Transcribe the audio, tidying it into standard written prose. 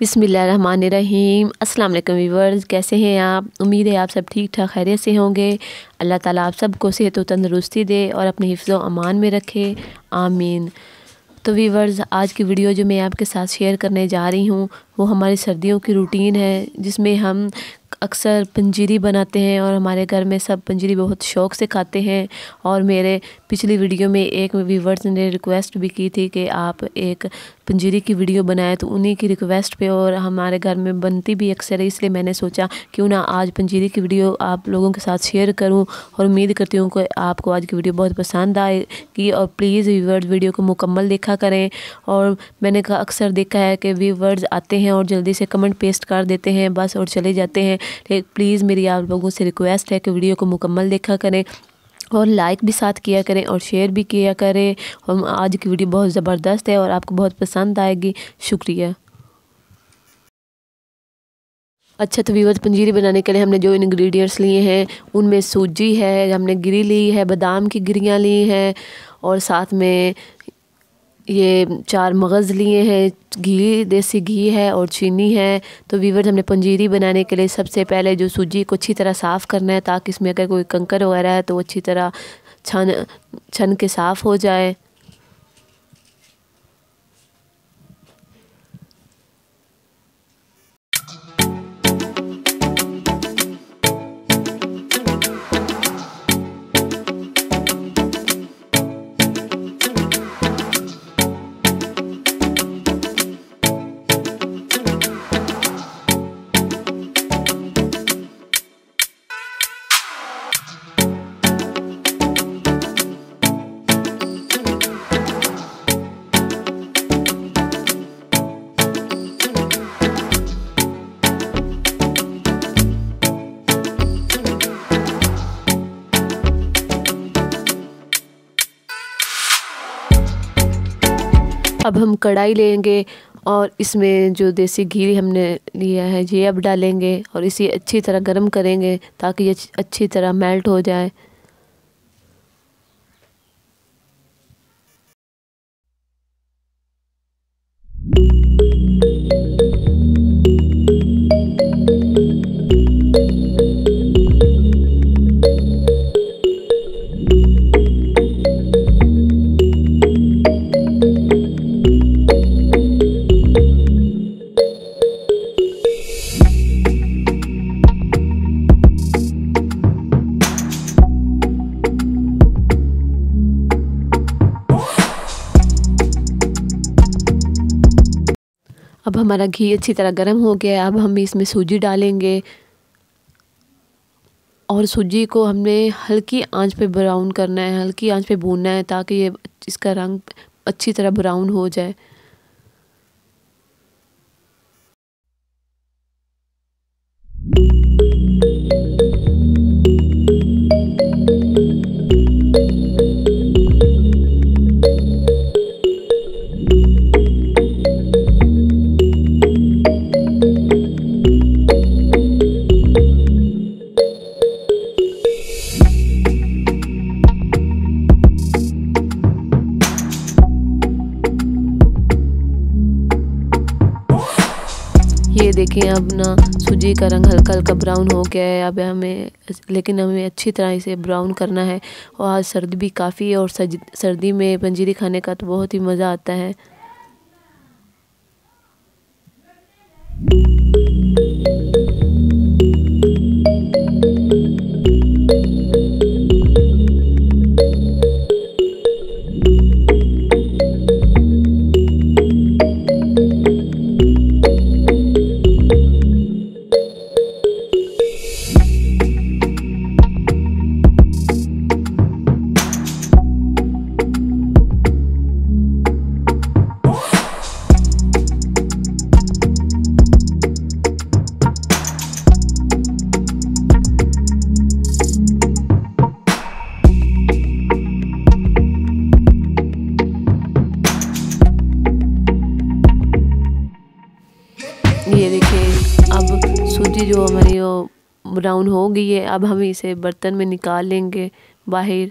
बिस्मिल्लाहिर्रहमानिर्रहीम। अस्सलाम वालेकुम व्यूअर्स, कैसे हैं आप? उम्मीद है आप सब ठीक ठाक खैरियत से होंगे। अल्लाह ताला आप सबको सेहत और तंदुरुस्ती दे और अपने हिफ्ज़ व अमान में रखे, आमीन। तो व्यूअर्स, आज की वीडियो जो मैं आपके साथ शेयर करने जा रही हूँ वो हमारी सर्दियों की रूटीन है, जिसमें हम अक्सर पंजीरी बनाते हैं और हमारे घर में सब पंजीरी बहुत शौक़ से खाते हैं। और मेरे पिछली वीडियो में एक व्यूवर्स ने रिक्वेस्ट भी की थी कि आप एक पंजीरी की वीडियो बनाएं, तो उन्हीं की रिक्वेस्ट पे और हमारे घर में बनती भी अक्सर है, इसलिए मैंने सोचा क्यों ना आज पंजीरी की वीडियो आप लोगों के साथ शेयर करूं। और उम्मीद करती हूँ कि आपको आज की वीडियो बहुत पसंद आएगी। और प्लीज़ व्यूवर्स वीडियो को मुकम्मल देखा करें। और मैंने अक्सर देखा है कि व्यूवर्स आते हैं और जल्दी से कमेंट पेस्ट कर देते हैं बस और चले जाते हैं, लेकिन प्लीज़ मेरी आप लोगों से रिक्वेस्ट है कि वीडियो को मुकम्मल देखा करें और लाइक भी साथ किया करें और शेयर भी किया करें। और आज की वीडियो बहुत ज़बरदस्त है और आपको बहुत पसंद आएगी। शुक्रिया। अच्छा, तो व्यूअर्स, पंजीरी बनाने के लिए हमने जो इंग्रेडिएंट्स लिए हैं उनमें सूजी है, हमने गिरी ली है, बादाम की गिरियाँ ली हैं और साथ में ये 4 मगज़ लिए हैं, घी, देसी घी है और चीनी है। तो व्यूअर्स, हमने पंजीरी बनाने के लिए सबसे पहले जो सूजी को अच्छी तरह साफ़ करना है, ताकि इसमें अगर कोई कंकर वगैरह है तो अच्छी तरह छन के साफ़ हो जाए। अब हम कढ़ाई लेंगे और इसमें जो देसी घी हमने लिया है ये अब डालेंगे और इसे अच्छी तरह गर्म करेंगे ताकि ये अच्छी तरह मेल्ट हो जाए। अब हमारा घी अच्छी तरह गर्म हो गया है। अब हम इसमें सूजी डालेंगे और सूजी को हमने हल्की आंच पे ब्राउन करना है, हल्की आंच पे भूनना है ताकि ये इसका रंग अच्छी तरह ब्राउन हो जाए। ये देखिए, अब ना सूजी का रंग हल्का हल्का ब्राउन हो गया है। अब हमें अच्छी तरह इसे ब्राउन करना है। और आज सर्दी भी काफ़ी है और सर्दी में पंजीरी खाने का तो बहुत ही मज़ा आता है। ये देखिए, अब सूजी जो हमारी वो ब्राउन हो गई है। अब हम इसे बर्तन में निकाल लेंगे बाहर।